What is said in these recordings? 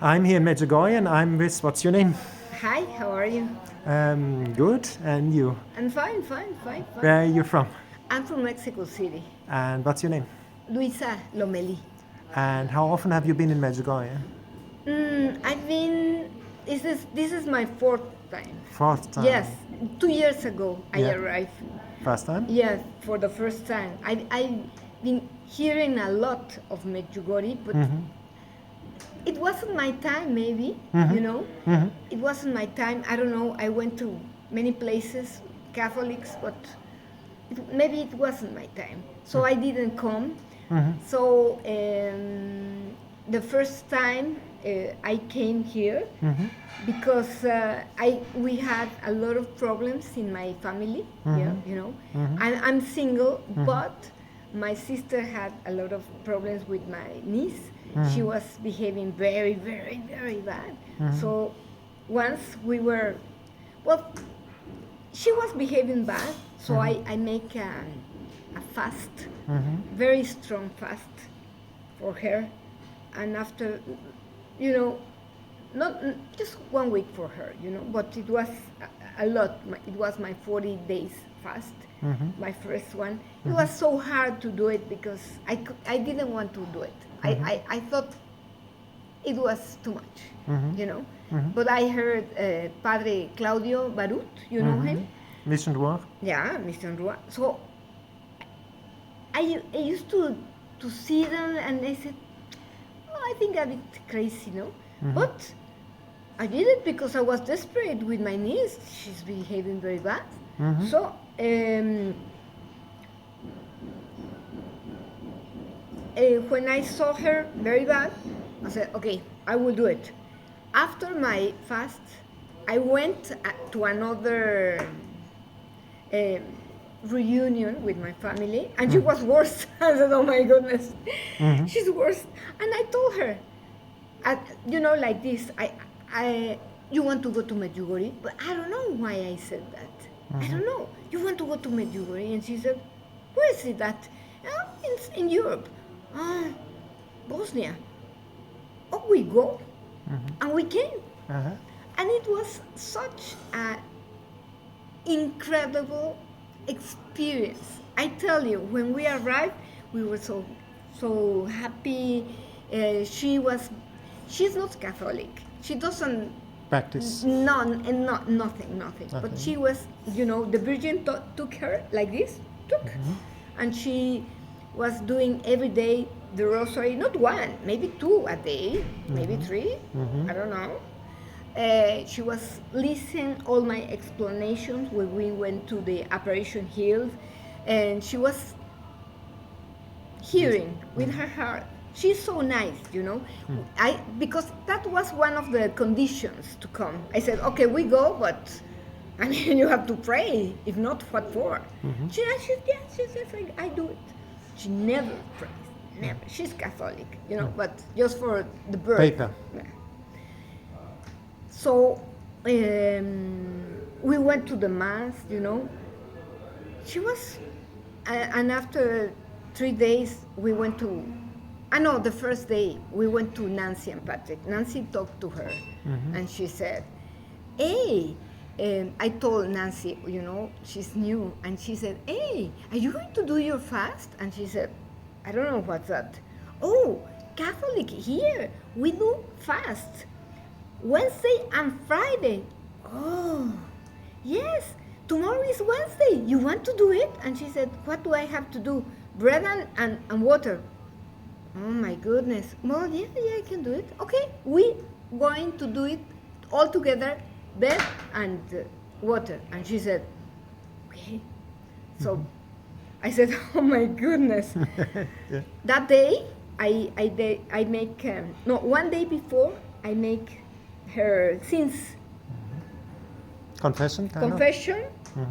I'm here in Medjugorje and I'm with, what's your name? Hi, how are you? Good, and you? I'm fine. Where are you from? I'm from Mexico City. And what's your name? Luisa Lomeli. And how often have you been in Medjugorje? I've been. This is my fourth time. Fourth time. Yes, 2 years ago I Yeah. arrived. First time? Yes, for the first time. I've been hearing a lot of Medjugorje, but it wasn't my time. Maybe it wasn't my time. I don't know. I went to many places, Catholics, but maybe it wasn't my time. So I didn't come. So the first time I came here because we had a lot of problems in my family. I'm single, but my sister had a lot of problems with my niece. She was behaving very, very, very bad. So once we were, she was behaving bad. So I make a fast, very strong fast for her. And after, not just 1 week for her, but it was a lot. It was my 40 days fast, my first one. It was so hard to do it because I didn't want to do it. I thought it was too much, But I heard Padre Claudio Barut, you know him? Mission Noir? Yeah, Mission Rua. So I used to see them and I said, I think I'm a bit crazy, But I did it because I was desperate with my niece. She's behaving very bad. So when I saw her very bad, I said, okay, I will do it. After my fast, I went to another reunion with my family, and she was worse. I said, oh my goodness, she's worse. And I told her, like this, you want to go to Medjugorje? But I don't know why I said that. I don't know. You want to go to Medjugorje? And she said, where is it at? It's in Europe. Bosnia. Oh, we go. And we came. And it was such an incredible experience. I tell you, when we arrived, we were so happy. She's not Catholic. She doesn't Practice? nothing. But she was, the Virgin took her like this, and she was doing every day the rosary, not one, maybe 2 a day, maybe 3, I don't know. She was listening all my explanations when we went to the Apparition Hills, and she was hearing with her heart. She's so nice, because that was one of the conditions to come. I said, okay, we go, but I mean, you have to pray. If not, what for? She said, I do it. She never prays, never. She's Catholic, but just for the birth. Paper. Yeah. So we went to the mass, She was, and after 3 days, we went to, the first day, we went to Nancy and Patrick. Nancy talked to her, and she said, hey, I told Nancy, she's new, and she said, hey, are you going to do your fast? And she said, I don't know what's that. Oh, Catholic here, we do fast. Wednesday and Friday. Oh, yes, tomorrow is Wednesday. You want to do it? And she said, what do I have to do? Bread and water. Oh my goodness. Well, yeah, I can do it. Okay, we going to do it all together, bread and water. And she said, okay. So I said, oh my goodness. Yeah. That day, I make, 1 day before, I make her sins Confession? confession,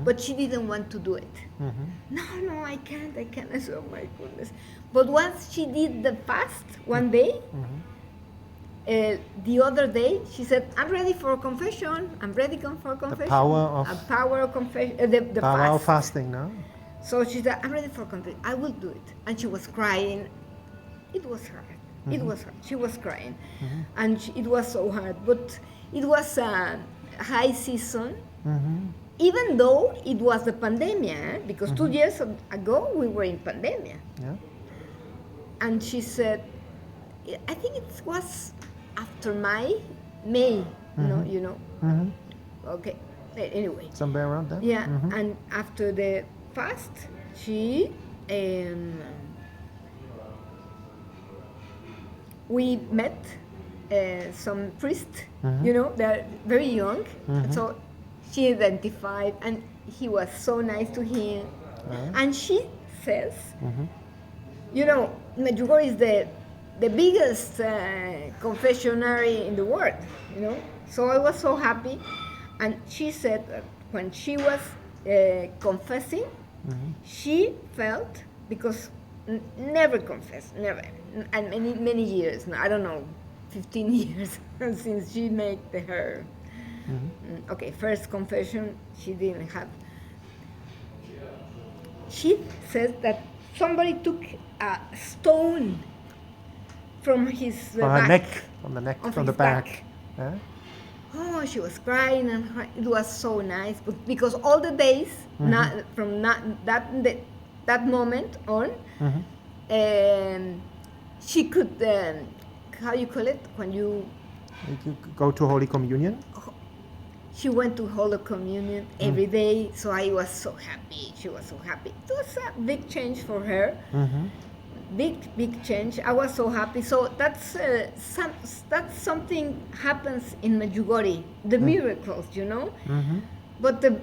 but she didn't want to do it. No, I can't. I said, oh my goodness. But once she did the fast 1 day, the other day she said, I'm ready for confession. I'm ready for confession. The power of confession. The power fast. of fasting, no? So she said, I'm ready for confession. I will do it. And she was crying. It was hard. It was hard. She was crying, and it was so hard. But it was a high season, even though it was the pandemic, because 2 years ago we were in pandemic. Yeah. And she said, I think it was after May, you know. Okay. Anyway. Somewhere around there? Yeah, and after the fast, she, we met some priests, you know, they're very young, so she identified, and he was so nice to him. And she says, you know, Medjugorje is the biggest confessionary in the world, you know, so I was so happy. And she said that when she was confessing, she felt, because never confessed, never, and many years, I don't know, 15 years since she made her, okay, first confession she didn't have. She says that somebody took a stone from his back. From the neck, Of from the his back. back. Yeah? Oh, she was crying, and it was so nice. But because all the days, that moment on, she could, how you call it, when you, You go to Holy Communion? she went to Holy Communion every day, so I was so happy. She was so happy. It was a big change for her. Big change. I was so happy. So that's something happens in Medjugorje, the miracles, you know. But the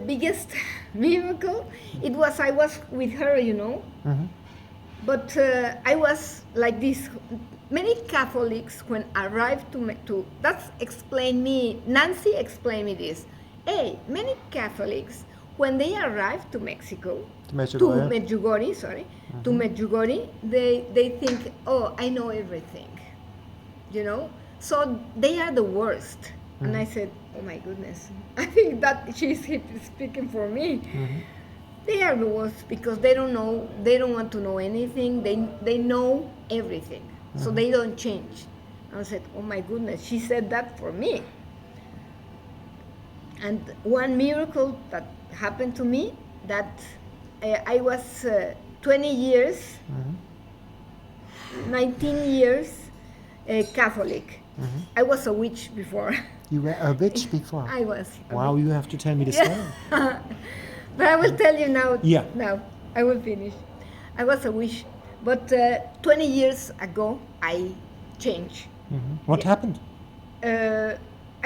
biggest miracle, it was I was with her, you know. But I was like this. Many Catholics when arrived to that's explain me. Nancy explained me this. Hey, many Catholics when they arrive to Mexico, to Medjugorje, to Medjugorje, they think, oh, I know everything, you know? So they are the worst. And I said, oh my goodness, I think that she's speaking for me. They are the worst because they don't know, they don't want to know anything, they know everything, so they don't change. I said, oh my goodness, she said that for me. And one miracle that happened to me, that I was 20 years, 19 years Catholic. I was a witch before. You were a witch before? I was. Wow, you have to tell me the story. But I will tell you now. Yeah. Now, I will finish. I was a witch, but 20 years ago, I changed. What happened? I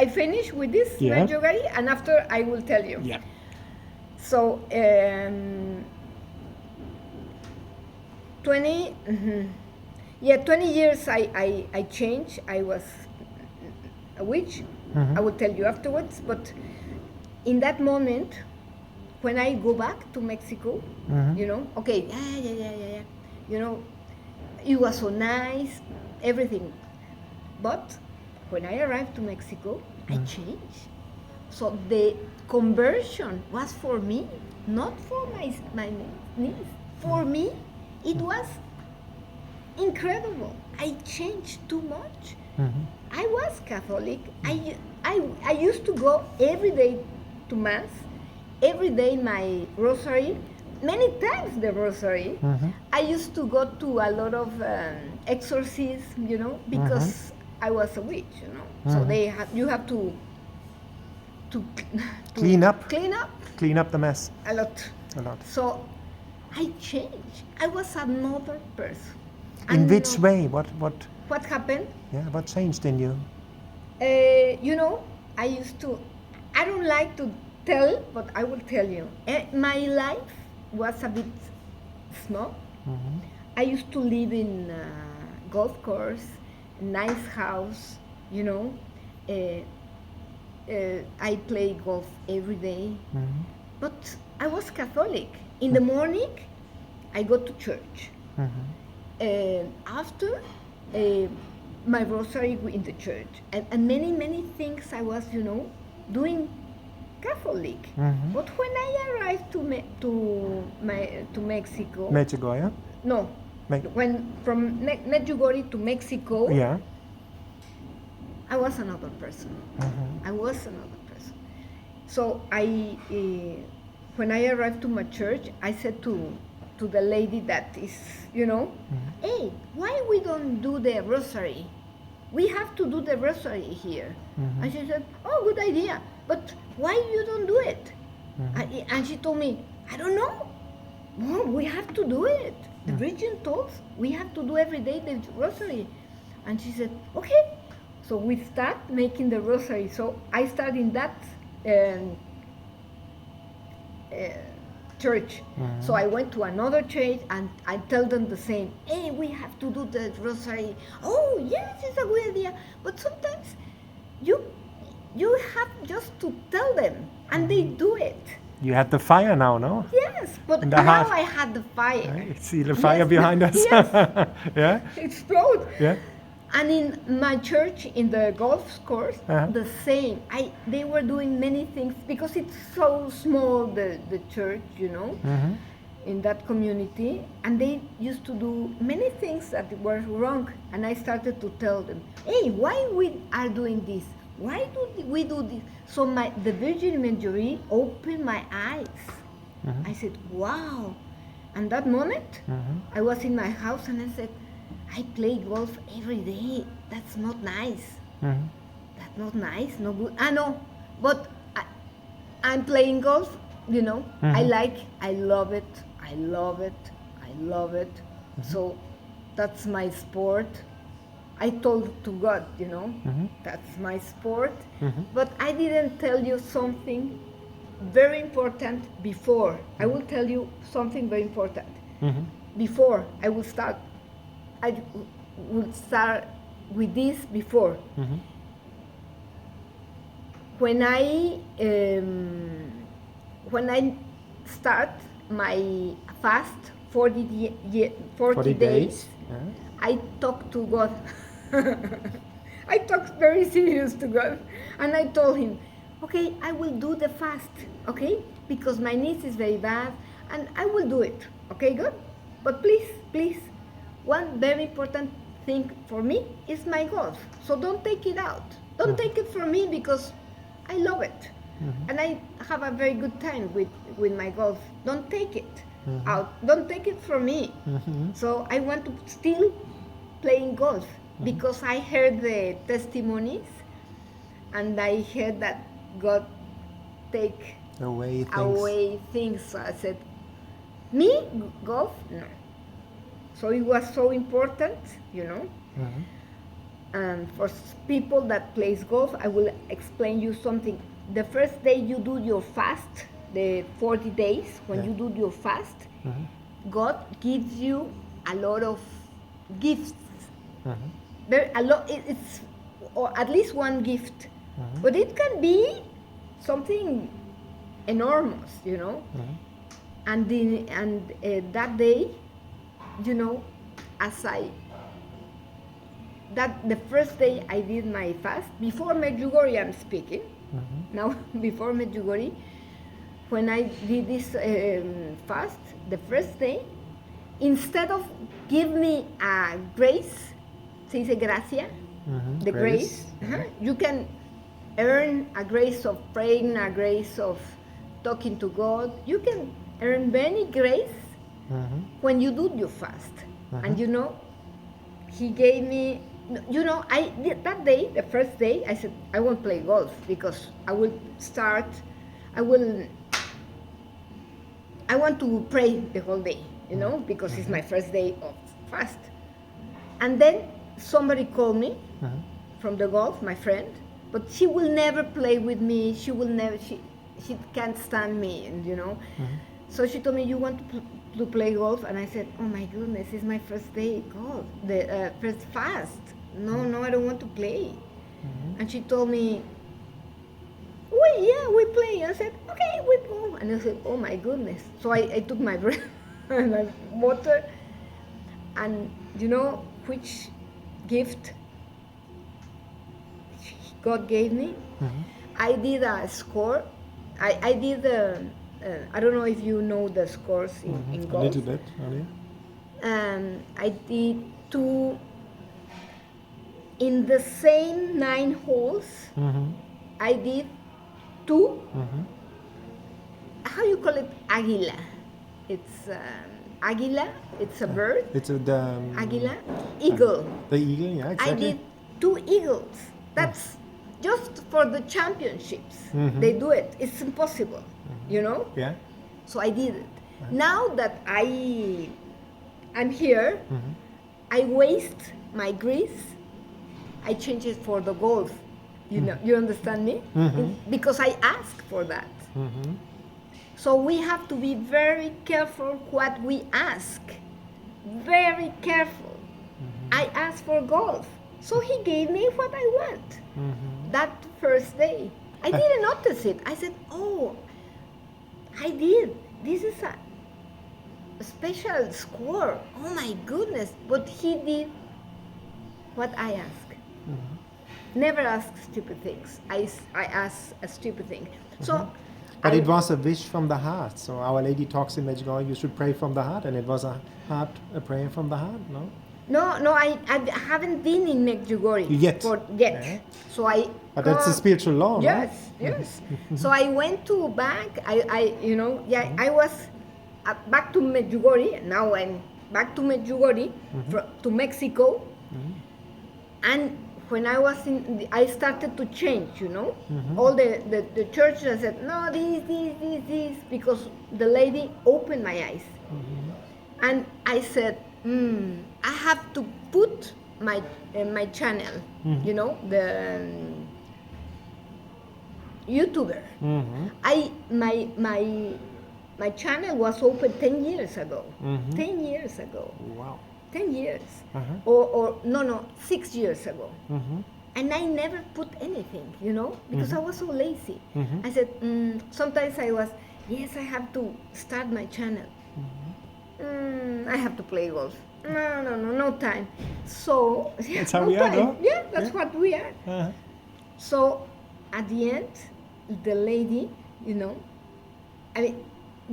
finished with this Medjugorje, and after I will tell you. Yeah. So, 20 years I changed. I was a witch. I will tell you afterwards. But in that moment, when I go back to Mexico, you know, okay, yeah, you know, it was so nice, everything. But when I arrived to Mexico, I changed. So the conversion was for me, not for my niece. For me, it was incredible. I changed too much. I was Catholic. I used to go every day to Mass, every day my rosary, many times the rosary. I used to go to a lot of exorcisms, you know, because I was a witch, you know. So you have to clean up the mess a lot. So I changed. I was another person. In which way? What happened? Yeah, what changed in you? You know, I don't like to tell, but I will tell you. My life was a bit small. I used to live in a golf course, a nice house, you know. I play golf every day. But I was Catholic. In the morning, I go to church. After my rosary in the church, and many things I was, you know, doing Catholic. But when I arrived to Mexico, Medjugorje? no, when from Medjugorje to Mexico, Yeah. I was another person. I was another person. So when I arrived to my church, I said to the lady that is, hey, why we don't do the rosary? We have to do the rosary here. And she said, oh, good idea. But why you don't do it? And she told me, I don't know. No, we have to do it. The Virgin told us we have to do every day the rosary. And she said, okay. So we start making the rosary. So I start in that church. So I went to another church and I tell them the same. Hey, we have to do the rosary. Oh, yes, it's a good idea. But sometimes you have just to tell them and they do it. You had the fire now, no? Yes, but In the now heart. I had the fire. I see the fire behind us. Yes. Yeah? Explode. Yeah? And in my church, in the golf course, Uh-huh. the same. They were doing many things because it's so small, the church, in that community. And they used to do many things that were wrong. And I started to tell them, hey, why we are doing this? Why do we do this? So the Virgin Medjugorje opened my eyes. I said, wow. And that moment, I was in my house and I said, I play golf every day. That's not nice. That's not nice, no good. I know, but I'm playing golf, I love it, I love it, I love it. So that's my sport. I told to God, that's my sport. But I didn't tell you something very important before. I will tell you something very important. Before I will start. I would start with this before. When I start my fast 40 days, I talk to God. I talked very serious to God, and I told him, okay, I will do the fast, okay, because my niece is very bad, and I will do it, okay, God, but please, one very important thing for me is my golf, so don't take it out. Don't take it from me because I love it. And I have a very good time with my golf. Don't take it out. Don't take it from me. So I want to still playing golf because I heard the testimonies and I heard that God take away things. So I said, me, golf? No. So it was so important, And for people that plays golf, I will explain you something. The first day you do your fast, the 40 days, when you do your fast, God gives you a lot of gifts. It's or at least one gift, but it can be something enormous, And that day, the first day I did my fast, before Medjugorje I'm speaking, now before Medjugorje, when I did this fast, the first day, instead of give me a grace, se dice gracia, the grace, you can earn a grace of praying, a grace of talking to God, you can earn many grace when you do your fast. And he gave me, I did that day, the first day, I said, I won't play golf because I want to pray the whole day, because it's my first day of fast. And then somebody called me from the golf, my friend, but she will never play with me, she can't stand me, So she told me, you want to play golf? And I said, oh my goodness, it's my first day golf, the first fast. No, I don't want to play. And she told me, we play. I said, okay, we go. And I said, oh my goodness. So I took my breath and my water. And which gift God gave me? I did a score. I did I don't know if you know the scores in golf. A little bit, I did 2 in the same 9 holes. I did 2. How you call it? Águila. It's águila. It's a bird. It's the Águila. Eagle. the eagle, yeah, I exactly. did 2 eagles. That's just for the championships. They do it. It's impossible, you know? Yeah. So I did it. Now that I'm here, I waste my grease. I change it for the golf. You know, you understand me? Because I ask for that. So we have to be very careful what we ask. Very careful. I asked for golf. So he gave me what I want. That first day. I didn't notice it. I said, oh, I did. This is a special score. Oh my goodness. But he did what I asked. Never ask stupid things. I ask a stupid thing. So But it was a wish from the heart. So Our Lady talks in Medjugorje, you should pray from the heart, and it was a prayer from the heart, no? No, I haven't been in Medjugorje Yet. yet. Yeah. So I. But that's a spiritual law, no? Yes. So I went to back. I was back to Medjugorje. Now I'm back to Medjugorje, to Mexico, and when I was I started to change. You know, all the churches said no, this, because the lady opened my eyes, and I said. I have to put my channel, you know, the YouTuber. My channel was open 10 years ago. 10 years ago. Wow. 10 years. Or 6 years ago. And I never put anything, you know, because I was so lazy. I said, sometimes I was, yes, I have to start my channel. I have to play golf. No time. So that's how we are, no? Yeah, that's what we are. So at the end, the lady, you know, I mean,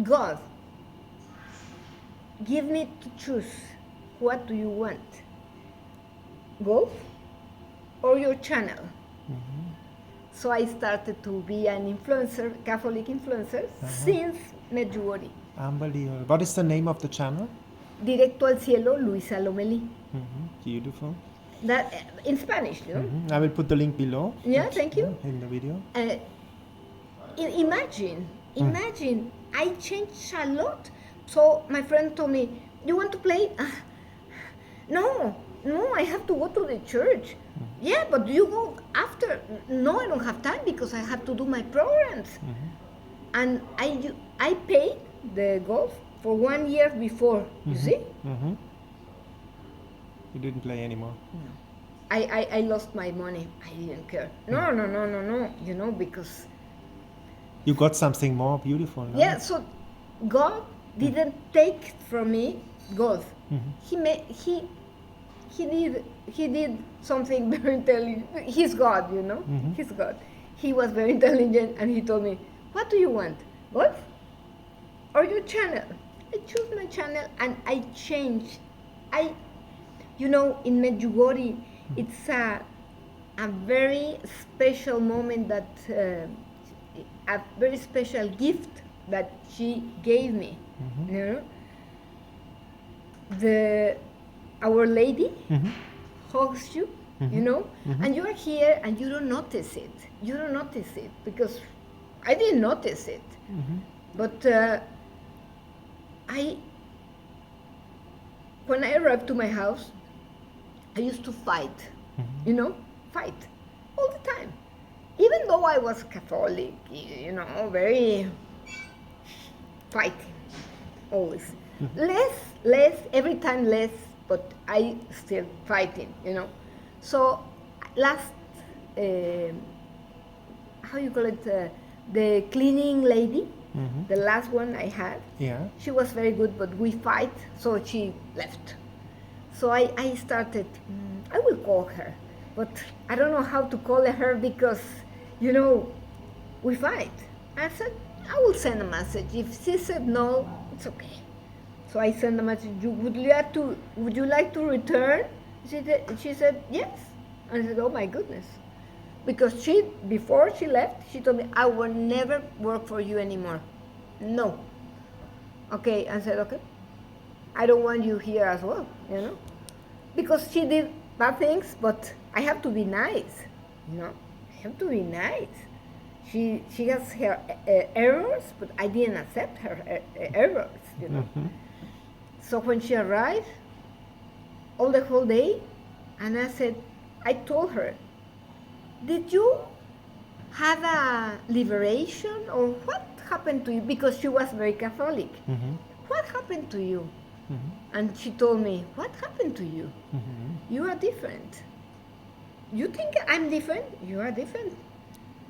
God, give me to choose. What do you want? Golf or your channel? So I started to be an influencer, Catholic influencer, since Medjugorje. Unbelievable. What is the name of the channel? Directo al Cielo, Luisa Lomelí. Beautiful. That in Spanish, you know. I will put the link below. Yeah, thank you. In the video. Imagine, I changed a lot. So my friend told me, "You want to play?" No, I have to go to the church. Yeah, but you go after. No, I don't have time because I have to do my programs. And I paid the golf for 1 year before, you see? You didn't play anymore? No. I lost my money. I didn't care. No, you know, because... You got something more beautiful, no? Yeah, so God didn't take from me golf. He did something very intelligent. He's God, you know? He's God. He was very intelligent and he told me, what do you want? Golf? Or your channel? I choose my channel and I changed. You know, in Medjugorje, it's a very special moment that, a very special gift that she gave me. You know? Our Lady hugs you, you know, and you are here and you don't notice it. You don't notice it because I didn't notice it. But when I arrived to my house, I used to fight, you know, fight all the time. Even though I was Catholic, you know, very fighting, always. Less, every time less, but I still fighting, you know. So last, how you call it, the cleaning lady, the last one I had, she was very good, but we fight, so she left. So I started, I will call her, but I don't know how to call her because, you know, we fight. I said, I will send a message. If she said no, it's okay. So I sent a message. Would you like to return? She said yes. And I said, oh my goodness, because before she left, she told me I will never work for you anymore. No. Okay, I said okay. I don't want you here as well, because she did bad things, but I have to be nice, I have to be nice. She has her errors, but I didn't accept her errors, Mm-hmm. So when she arrived, all the whole day, and I told her, did you have a liberation or what happened to you? Because she was very Catholic. Mm-hmm. What happened to you? Mm-hmm. And she told me, what happened to you? Mm-hmm. You are different. You think I'm different? You are different.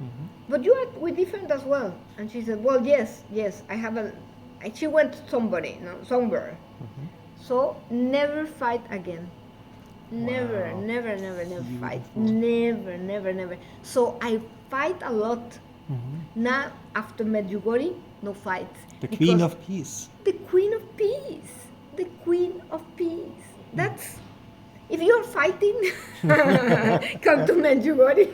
Mm-hmm. But we're different as well. And she said, well, yes, I have she went somewhere. Mm-hmm. So never fight again. Never, Wow. never fight. Beautiful. Never. So I fight a lot. Mm-hmm. Now, after Medjugorje, no fights. The Queen of Peace. The Queen of Peace. The Queen of Peace. That's, if you're fighting, come to Medjugorje.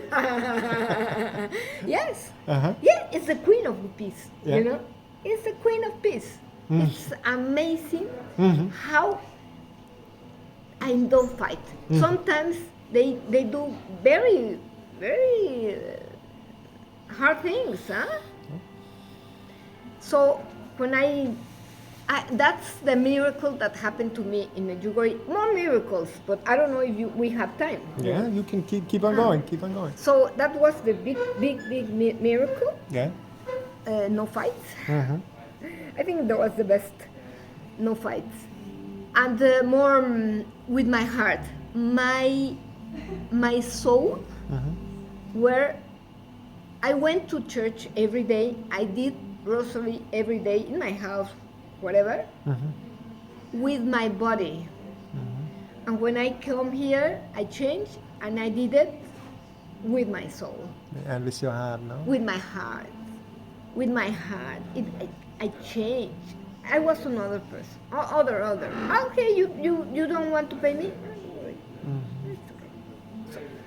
Yes. Uh-huh. Yeah, it's the Queen of Peace, Yeah. It's the Queen of Peace. It's amazing Mm-hmm. how I don't fight. Sometimes they do very, very hard things, huh? So when that's the miracle that happened to me in Medjugorje. More miracles, but I don't know if we have time. Yeah, you can keep on going. Keep on going. So that was the big miracle. Yeah. No fights. Mm-hmm. I think that was the best. No fights. And more with my heart, my soul, where I went to church every day. I did rosary every day in my house, whatever, with my body. And when I come here, I change, and I did it with my soul, And with your heart, no? with my heart, I changed. I was another person, other. Okay, you don't want to pay me?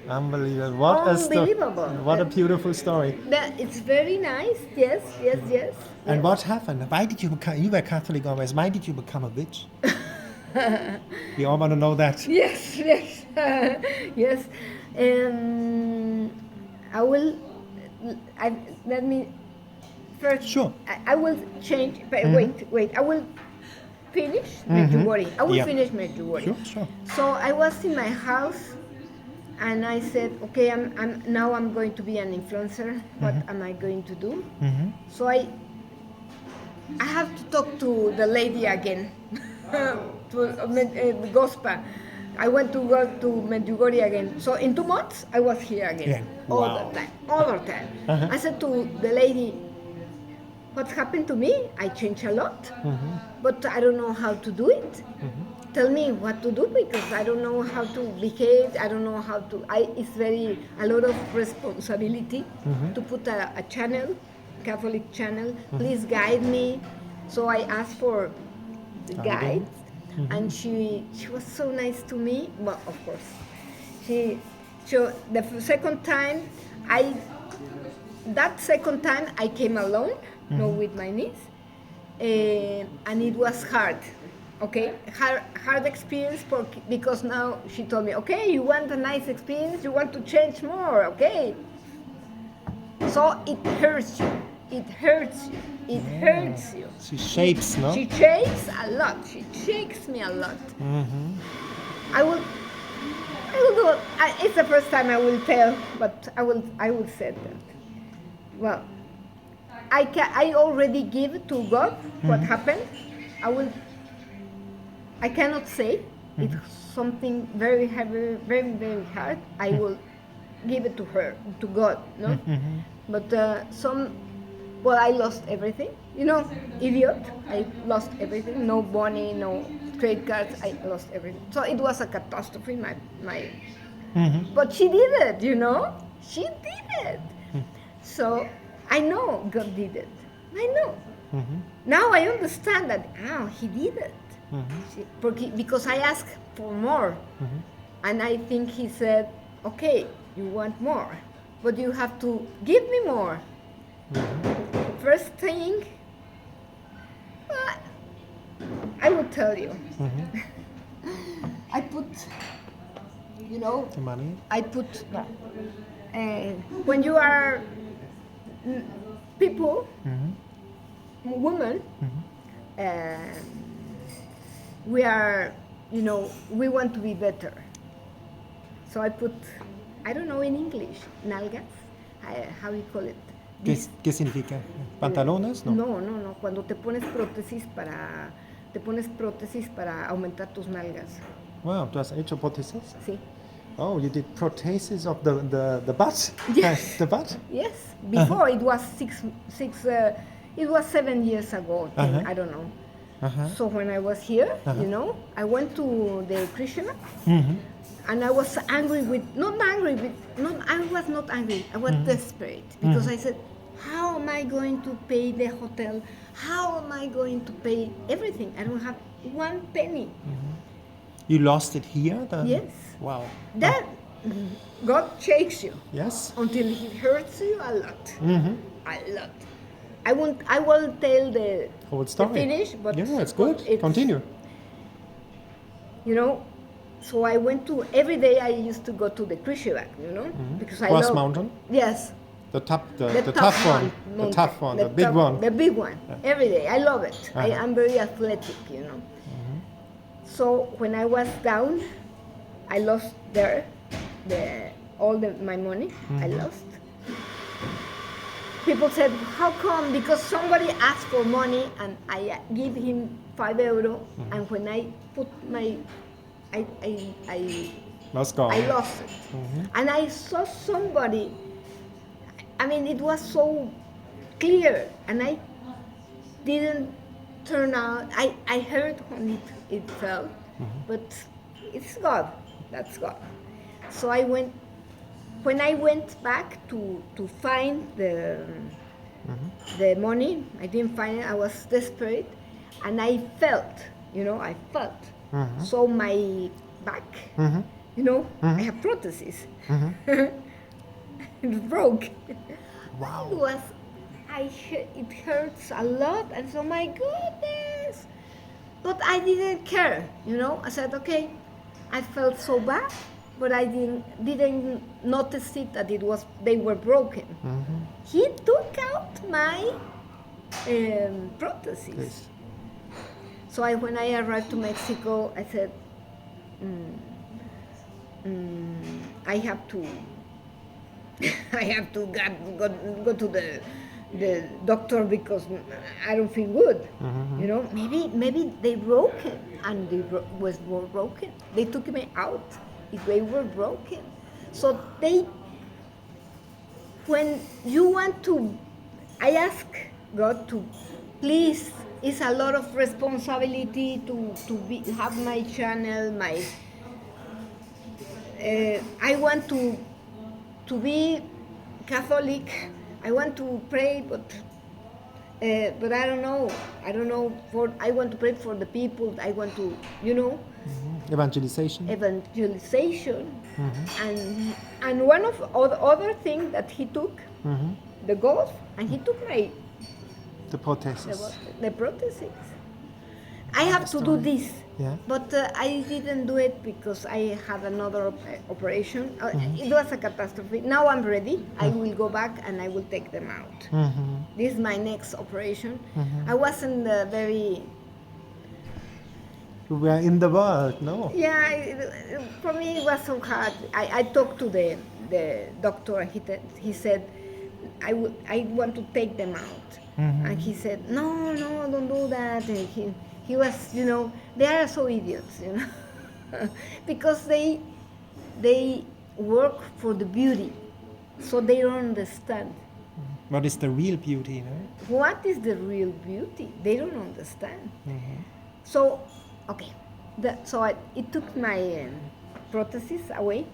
Unbelievable. What Unbelievable. What a beautiful story. It's very nice. Yes. And what happened? Why did you become? You were Catholic always. Why did you become a witch? We all want to know that. Yes. Yes. I will. Let me first. Sure. I will change. But wait. I will finish Medjugorje. I will Yeah. finish Medjugorje. Sure. So I was in my house, and I said, okay, I'm going to be an influencer. What am I going to do? So I have to talk to the lady again, to Gospa. I went to go to Medjugorje again. So in 2 months, I was here again. Yeah. All Wow. the time. I said to the lady, what's happened to me? I changed a lot, but I don't know how to do it. Tell me what to do, because I don't know how to behave. I don't know how to. It's a lot of responsibility to put a channel, Catholic channel. Please guide me. So I asked for the guide, and she was so nice to me. Well, of course, so the second time I came alone, with my niece, and it was hard. Okay, hard experience because now she told me, okay, you want a nice experience, you want to change more, okay. So it hurts you. It hurts you. She shapes, no? She shakes a lot. She shakes me a lot. I will do it. It's the first time I will tell, but I will say that. Well, I already give to God what happened. I cannot say. It's something very heavy, very, very hard. I will give it to her, to God, no? But I lost everything. Idiot. I lost everything. No money, no credit cards. I lost everything. So it was a catastrophe. But she did it. She did it. So I know God did it. I know. Now I understand that. He did it. Because I asked for more. And I think he said, okay, you want more, but you have to give me more. First thing, I will tell you. I put, The money? I put, when you are people, women, we are, we want to be better. So I put, I don't know in English, nalgas, how you call it? ¿Qué significa? ¿Pantalones? No. No, cuando te pones prótesis para aumentar tus nalgas. Wow, ¿tú has hecho prótesis? Sí. Oh, you did prosthesis of the butt? Yes. The butt? Yes. Before it was it was 7 years ago, I don't know. So when I was here, I went to the Christian, and I was angry I was not angry, I was desperate, because I said, how am I going to pay the hotel? How am I going to pay everything? I don't have one penny. You lost it here? Yes. Wow. That God shakes you. Yes. Until He hurts you a lot. A lot. I will tell the Whole story. the finish, but yeah, it's good. Continue. So I went to, every day I used to go to the Krishivak, because I Cross love, mountain? Yes. The tough one. Mountain. The tough one. The big top- one. The big one. Every day. I love it. I'm very athletic, So when I was down, I lost there my money. I lost. People said, how come? Because somebody asked for money and I give him €5, and when I put I Let's go. I lost it. And I saw somebody, it was so clear, and I didn't turn out. I heard when it fell, but it's God. That's God. So when I went back to find the money, I didn't find it. I was desperate, and I felt. So my back, I have prosthesis. It broke. Wow. It hurts a lot, and so my goodness. But I didn't care, I said, okay. I felt so bad, but I didn't notice it that they were broken. He took out my prosthesis. Please. So when I arrived to Mexico, I said, I have to go to the doctor because I don't feel good. Maybe they broke it, and they were broken. They took me out if they were broken. So when you want to, I ask God to please. It's a lot of responsibility to have my channel. I want to be Catholic. I want to pray, but I don't know. I want to pray for the people. I want to, Evangelization. And one of other thing that he took, the golf, and he took the prosthesis. The prosthesis. I have to do this, but I didn't do it because I had another operation. It was a catastrophe. Now I'm ready. I will go back and I will take them out. This is my next operation. I wasn't very... We are in the world, no? Yeah, for me it was so hard. I talked to the doctor. He said, I want to take them out. And he said, no, don't do that. And he was, they are so idiots, because they work for the beauty, so they don't understand. What is the real beauty, What is the real beauty? They don't understand. So, okay, it took my prosthesis away,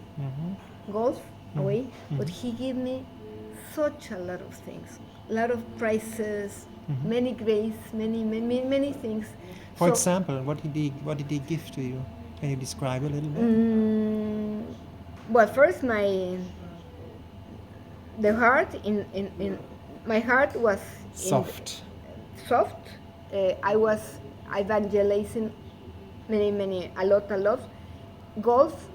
golf away, but he gave me such a lot of things, a lot of prizes, many grades, many things. For So- example, what did he give to you? Can you describe a little bit? Well, first the heart in my heart was Soft. soft. I was evangelizing a lot. Golf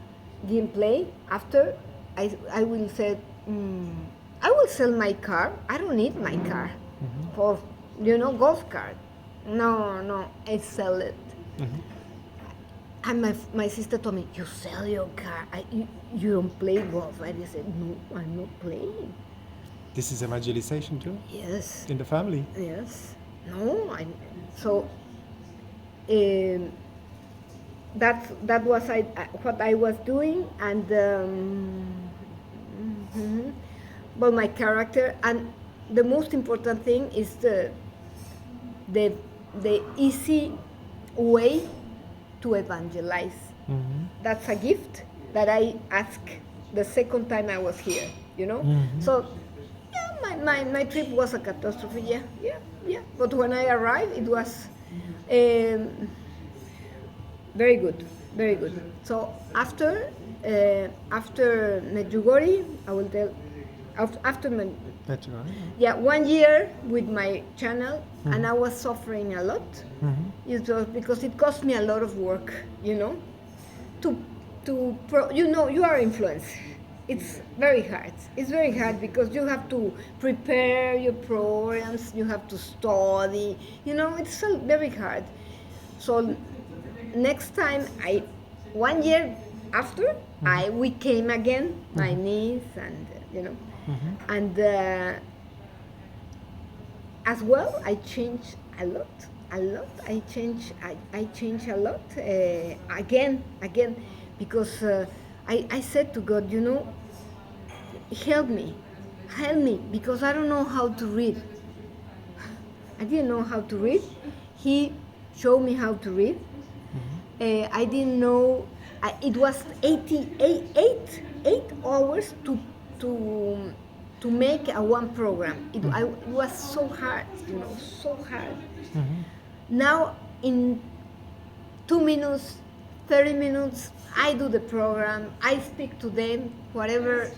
didn't play. After I will say, I will sell my car. I don't need my car for golf cart. No, I sell it. And my sister told me, you sell your car. You don't play golf. I said, no, I'm not playing. This is evangelization too? Yes. In the family? Yes. No. So that was what I was doing, and well, my character, and the most important thing is the easy way to evangelize. That's a gift that I asked the second time I was here. So yeah, my trip was a catastrophe. Yeah. But when I arrived, it was very good. So after Medjugorje, I will tell. After Medjugorje. yeah, 1 year with my channel, and I was suffering a lot. It was because it cost me a lot of work, you are influenced. It's very hard. It's very hard because you have to prepare your programs, you have to study, it's very hard. So next time, 1 year after, we came again, my niece, and and as well, I changed a lot. I changed a lot again, because I said to God, help me, because I don't know how to read. I didn't know how to read. He showed me how to read. I didn't know. It was 8 hours to make one program. It was so hard, so hard. Now in 2 minutes, 30 minutes, I do the program. I speak to them, whatever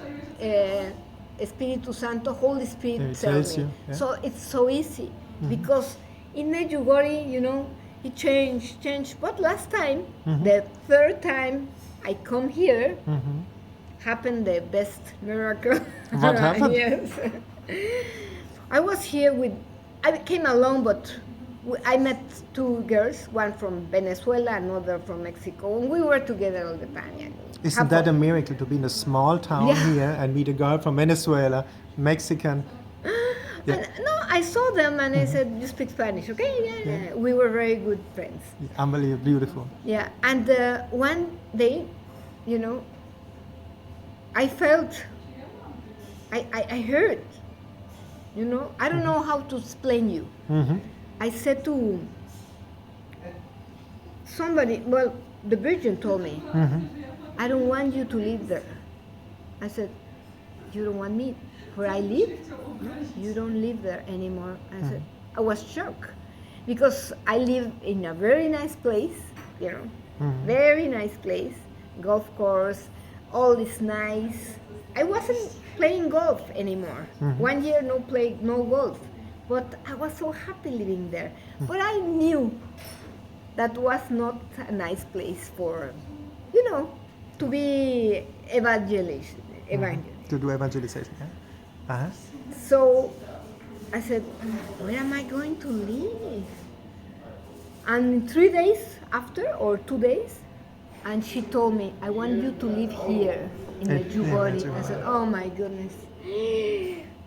Espíritu Santo, Holy Spirit tells me. you, yeah. So it's so easy because in Medjugorje, it changed. But last time, the third time I come here, happened the best miracle. What happened? Yes. I was here I came alone, but I met 2 girls, one from Venezuela, another from Mexico, and we were together all the time. Yeah. Isn't that a miracle to be in a small town Yeah. here and meet a girl from Venezuela, Mexican? Yeah. And, no, I saw them and I said, you speak Spanish, okay? Yeah. We were very good friends. Unbelievable, beautiful. Yeah, and one day, I felt, I heard, I don't know how to explain you. I said to somebody, well, the Virgin told me, I don't want you to live there. I said, you don't want me where I live? No, you don't live there anymore. I said, I was shocked because I live in a very nice place, very nice place, golf course, all is nice. I wasn't playing golf anymore. 1 year no golf. But I was so happy living there. But I knew that was not a nice place for, to be evangelist. To do evangelization, yeah? So I said, where am I going to live? And 3 days after, or 2 days, and she told me, I want you to live here in Medjugorje. I said, oh my goodness.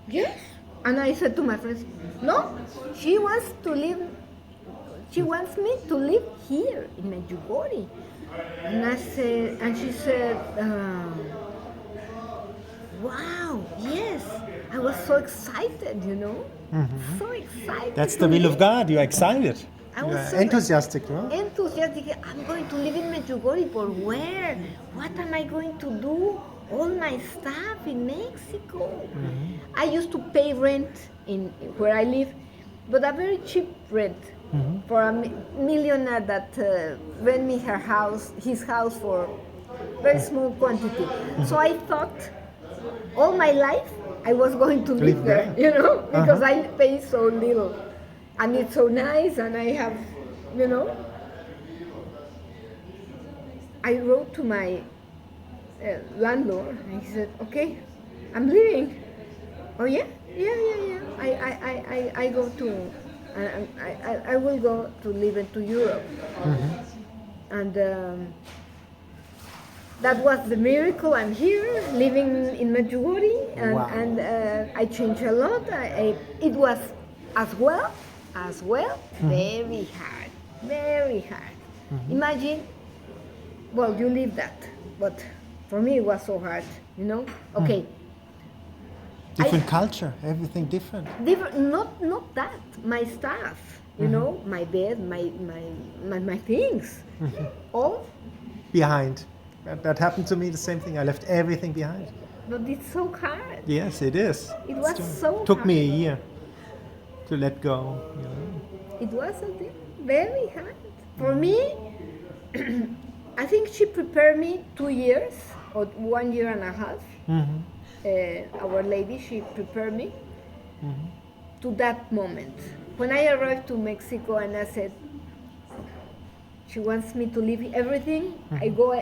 Yes. And I said to my friends, no, she wants me to live here in Medjugorje. And she said, wow, yes. I was so excited, so excited. That's the will of God. You're excited. I was You're so enthusiastic, no? enthusiastic. I'm going to live in Medjugorje, but where? What am I going to do? All my stuff in Mexico. I used to pay rent in where I live, but a very cheap rent. for a millionaire that rent me his house for very small quantity. So I thought all my life I was going to live there, you know, because I pay so little, and it's so nice, and I have, you know. I wrote to my landlord, and he said, "Okay, I'm leaving." Oh yeah, yeah. I go to, I will go to live into Europe, and that was the miracle. I'm here living in Medjugorje, and, Wow. and I changed a lot. It was as well, very hard, very hard. Imagine. Well, you live that, but for me it was so hard, you know. Okay. Different culture, everything different. Not that. My stuff, you know, my bed, my things, all. Behind. That happened to me, the same thing. I left everything behind. But it's so hard. Yes, it is. It was so Took hard. me a year to let go. You know. It was very hard for me. I think she prepared me 2 years or 1 year and a half. Our Lady, she prepared me to that moment. When I arrived to Mexico and I said, she wants me to leave everything, I go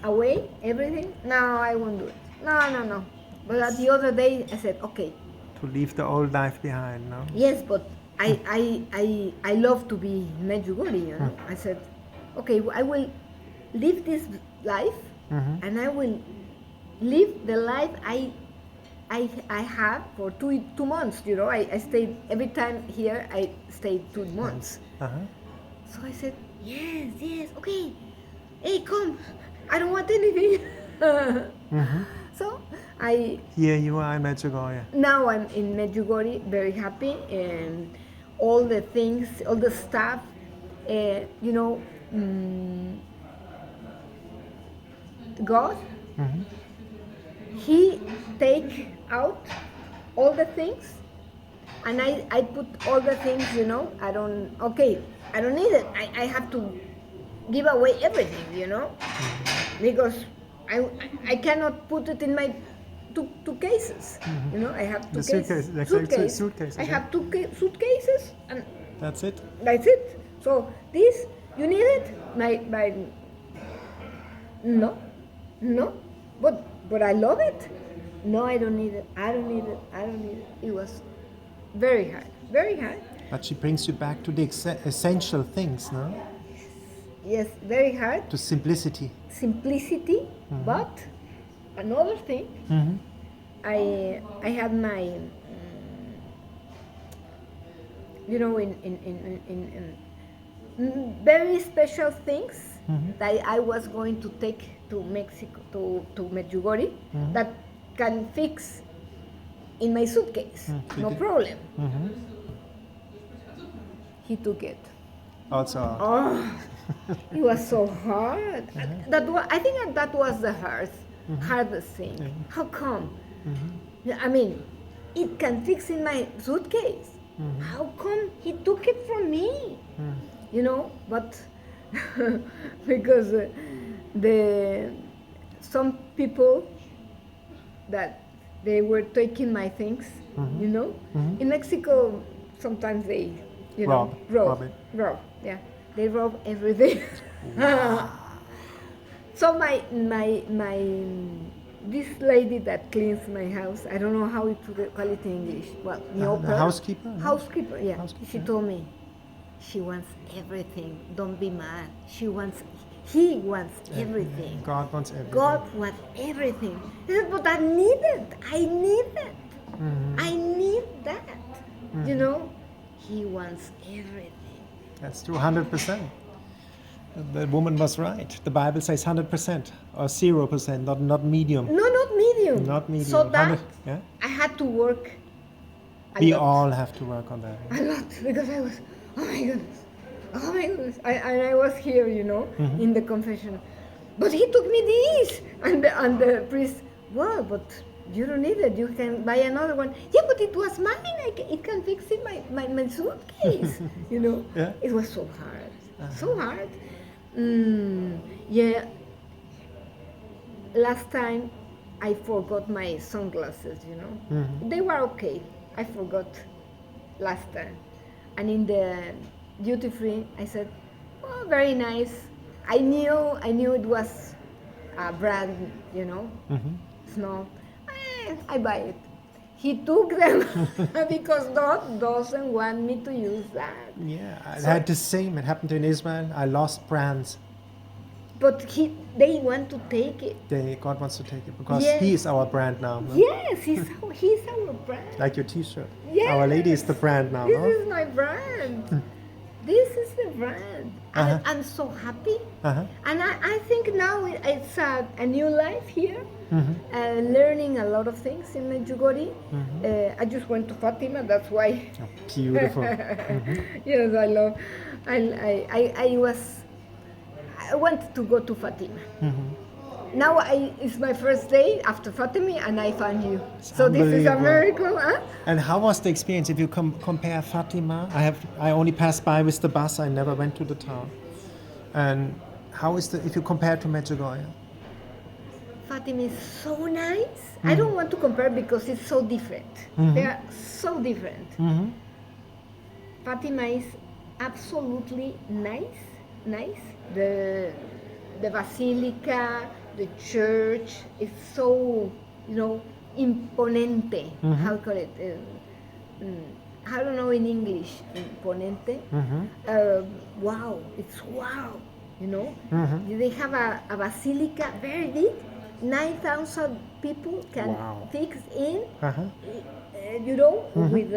away, everything. No, I won't do it. No. But at the other day, I said, okay. To leave the old life behind, no? Yes, but I love to be Medjugorje, you know. I said, okay, I will live this life, and I will live the life I have for 2 months, you know. I stayed, every time here, I stayed 2 months. So I said, yes, okay. Hey, come. I don't want anything. So Here you are in Medjugorje. now I'm in Medjugorje, very happy, and all the things, all the stuff, you know, God, He take out all the things, and I put all the things, you know. I don't need it. I have to give away everything, you know, because I cannot put it in my two cases, you know. I have two The cases. suitcases, I yeah. have two suitcases, and That's it. that's it. So this, you need it? My no, but I love it. No, I don't need it. I don't need it. It was very hard, very hard. But she brings you back to the essential things, no? Yes, very hard. To simplicity. Simplicity, but another thing, I had my, you know, in very special things that I was going to take to Mexico, to Medjugorje, that can fix in my suitcase, no problem. He took it. Also. Oh, it was so hard. I think that was the hardest thing. How come? I mean, it can fix in my suitcase. How come he took it from me? You know, but because some people that they were taking my things, you know. In Mexico, sometimes they, you know, rob. Yeah, they rob everything. So my this lady that cleans my house, I don't know how to call it in English. Well, The housekeeper? Housekeeper, yeah. Housekeeper. She told me, she wants everything. Don't be mad. He wants everything. God wants everything. God wants everything. He said, but I need it. I need that. You know, He wants everything. That's 200%. The woman was right. The Bible says 100% or 0%, not medium. No, not medium. Not medium. So that 100, yeah? I had to work a We lot. all have to work on that. A lot, because I was, oh my goodness. I was here, you know, in the confession. But he took me this, and the priest, well, but You don't need it. You can buy another one. Yeah, but it was mine. It can fix in my suitcase. You know? Yeah. It was so hard. So hard. Yeah. Last time I forgot my sunglasses, you know. They were okay. I forgot last time. And in the duty free, I said, oh, very nice. I knew it was a brand, you know. Snow. I buy it. He took them because God doesn't want me to use that. Yeah, I had the same. It happened in Israel. I lost brands. But they want to take it. God wants to take it because Yes. He is our brand now. No? Yes, he's our brand. Like your T-shirt. Yes. Our Lady is the brand now. This No? is my brand. This is the brand. I'm so happy. And I think now it's a new life here. Learning a lot of things in Medjugorje. I just went to Fatima, that's why. Oh, beautiful. Yes, I love. I wanted to go to Fatima. Now it's my first day after Fatima, and I found you. So this is a unbelievable. miracle, huh? And how was the experience? If you compare Fatima, I only passed by with the bus. I never went to the town. And how is if you compare to Medjugorje? Fatima is so nice. I don't want to compare because it's so different. They are so different. Fatima is absolutely nice. The basilica, the church is so, imponente. How call it? I don't know in English. Imponente. Wow, it's wow. They have a basilica very big. 9,000 people can fix in. With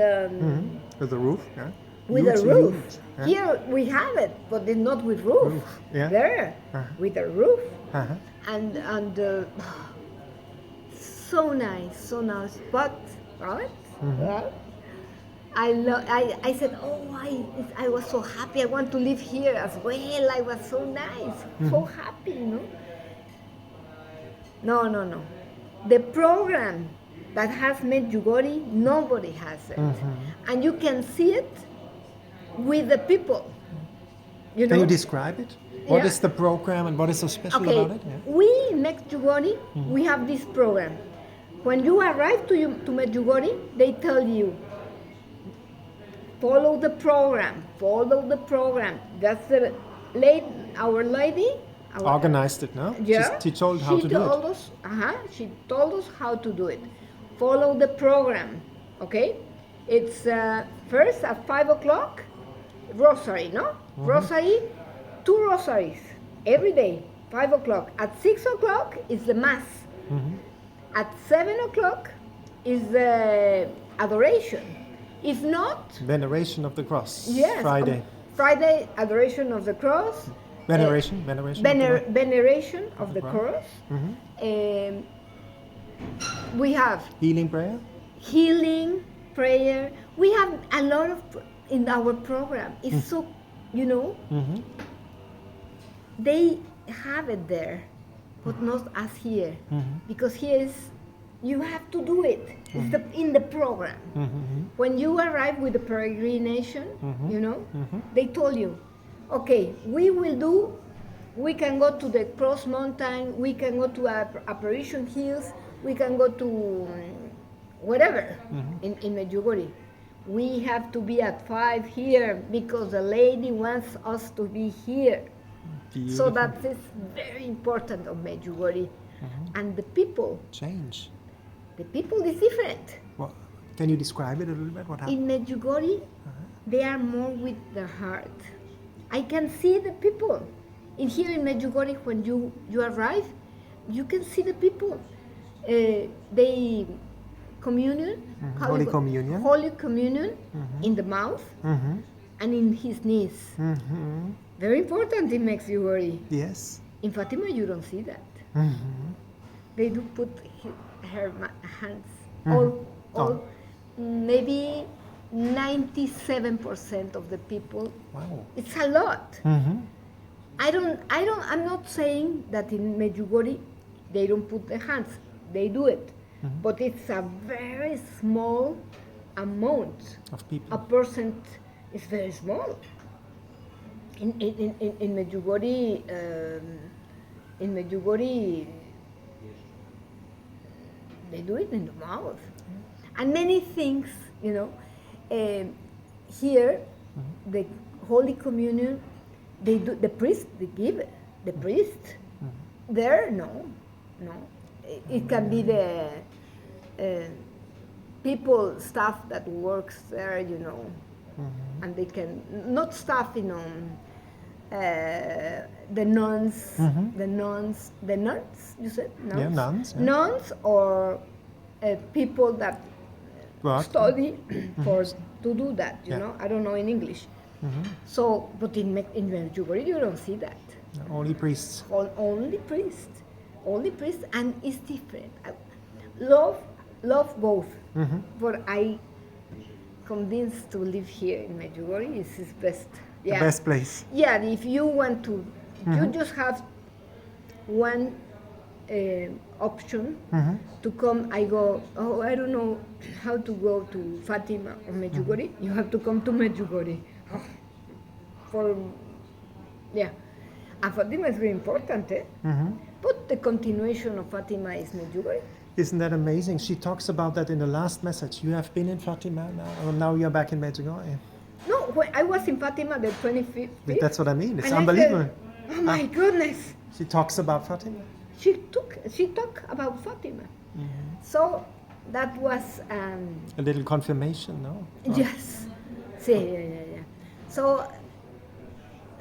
With the roof, yeah. with Huge, a roof. huge, yeah. Here we have it, but it's not with roof. Yeah. There, with a roof, and so nice. But right? I said, I was so happy. I want to live here as well. I was so nice, so happy, No. The program that has Medjugorje, nobody has it. And you can see it with the people. Can you describe it? What Yeah. is the program and what is so special Okay, about it? Yeah. we in Medjugorje, we have this program. When you arrive to Medjugorje, they tell you, follow the program. That's our lady. Organized it, no? Yeah. She told how to do it. She told us how to do it. Follow the program, okay? It's first at 5 o'clock, rosary, no? Rosary, 2 rosaries every day, 5 o'clock. At 6 o'clock is the Mass. At 7 o'clock is the adoration. If not, Veneration of the Cross. yes, Friday. Friday, adoration of the cross. Veneration of the Cross. Veneration of the cross. cross. We have Healing prayer. healing, prayer. We have a lot of in our program. It's so, they have it there, but not as here. Because here is, you have to do it. It's in the program. When you arrive with the peregrination, they told you, okay, we can go to the Cross Mountain, we can go to Apparition Hills, we can go to whatever in Medjugorje. We have to be at 5 here because the lady wants us to be here. Beautiful. So that is very important of Medjugorje. And the people is different. Well, can you describe it a little bit? What happened? In Medjugorje, they are more with their heart. I can see the people. Here in Medjugorje, when you arrive, you can see the people. They communion, Holy Communion. Holy Communion in the mouth and in his knees. Very important in Medjugorje. Yes. In Fatima, you don't see that. They do put her hands. All maybe 97% of the people. Wow. It's a lot. I'm not saying that in Medjugorje they don't put their hands. They do it. but it's a very small amount. Of people. A percent is very small. In Medjugorje, they do it in the mouth, and many things, you know. Here, the Holy Communion, they do. The priest, they give it. The priest, there, no. It can be the people, staff that works there, you know, and they can not staff, you know. The nuns, the nuns, you said? Nuns? Yeah, nuns. Yeah. Nuns or people that What? study to do that, you Yeah. know? I don't know in English. So, but in Medjugorje you don't see that. Only priests. Only priests, and it's different. I love both, but I convinced to live here in Medjugorje is his best. Yeah. The best place. Yeah, if you want to, you just have one option to come. I don't know how to go to Fatima or Medjugorje. You have to come to Medjugorje. And Fatima is very important, but the continuation of Fatima is Medjugorje. Isn't that amazing? She talks about that in the last message. You have been in Fatima now, and now you're back in Medjugorje. No, when I was in Fatima the 25th. That's what I mean. It's and unbelievable. I said, oh my goodness. She talks about Fatima. She talked about Fatima. So that was A little confirmation, no? yes. Yeah. So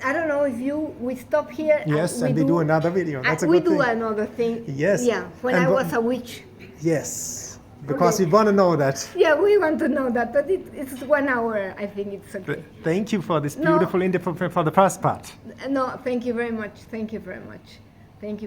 I don't know if we stop here. Yes, and we do another video. That's a good thing. We do another thing. Yes. Yeah, when And I was a witch. Yes, because Okay. we want to know that. Yeah, we want to know that, but it's 1 hour. I think it's okay. Thank you for this No. beautiful interview for the first part. No, thank you very much. Thank you very much. Thank you.